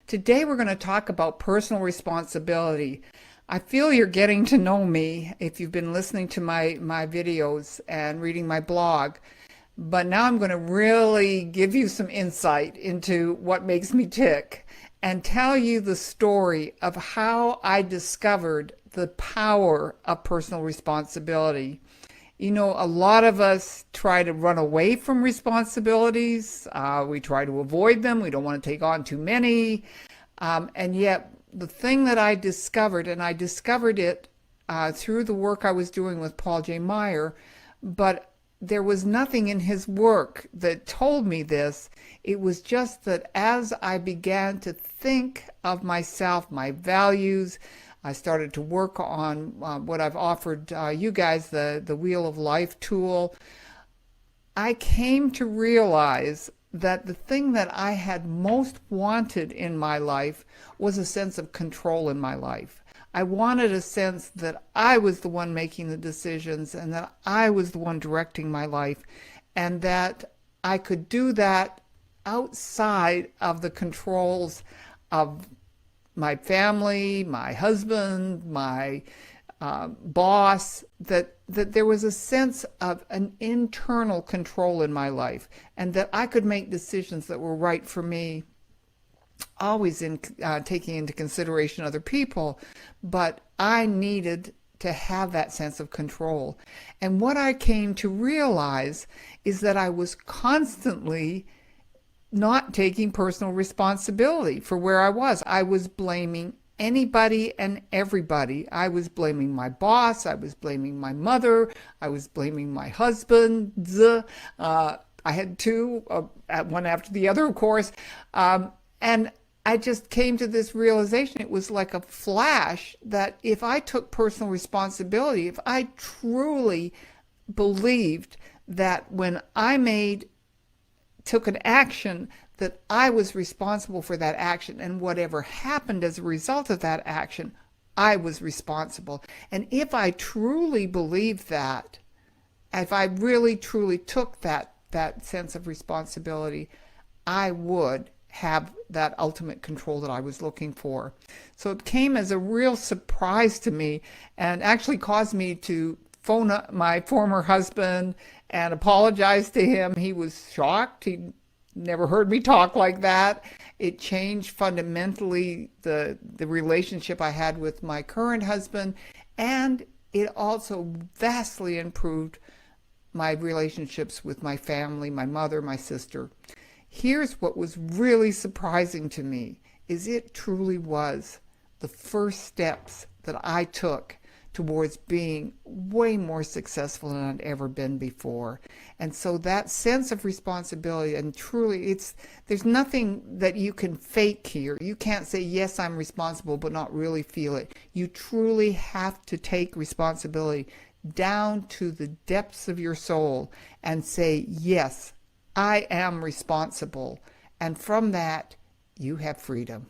Today we're going to talk about personal responsibility. I feel you're getting to know me if you've been listening to my videos and reading my blog. But now I'm going to really give you some insight into what makes me tick and tell you the story of how I discovered the power of personal responsibility. You know, a lot of us try to run away from responsibilities. We try to avoid them. We don't want to take on too many. And yet, the thing that I discovered, and I discovered it through the work I was doing with Paul J. Meyer, but there was nothing in his work that told me this. It was just that as I began to think of myself, my values, I started to work on what I've offered you guys, the Wheel of Life tool. I came to realize that the thing that I had most wanted in my life was a sense of control in my life. I wanted a sense that I was the one making the decisions and that I was the one directing my life, and that I could do that outside of the controls of my family, my husband, my boss, that there was a sense of an internal control in my life, and that I could make decisions that were right for me, always in taking into consideration other people, but I needed to have that sense of control. And what I came to realize is that I was constantly not taking personal responsibility for where I was. I was blaming anybody and everybody. I was blaming my boss. I was blaming my mother. I was blaming my husband. I had two, one after the other, of course. And I just came to this realization. It was like a flash that if I took personal responsibility, if I truly believed that when I took an action, that I was responsible for that action, and whatever happened as a result of that action, I was responsible. And if I truly believed that, if I really truly took that sense of responsibility, I would have that ultimate control that I was looking for. So it came as a real surprise to me, and actually caused me to phone up my former husband and apologize to him. He was shocked. He never heard me talk like that. It changed fundamentally the relationship I had with my current husband, and it also vastly improved my relationships with my family, my mother, my sister. Here's what was really surprising to me, is it truly was the first steps that I took towards being way more successful than I'd ever been before. And so that sense of responsibility, and truly there's nothing that you can fake here. You can't say, yes, I'm responsible, but not really feel it. You truly have to take responsibility down to the depths of your soul and say, yes, I am responsible. And from that, you have freedom.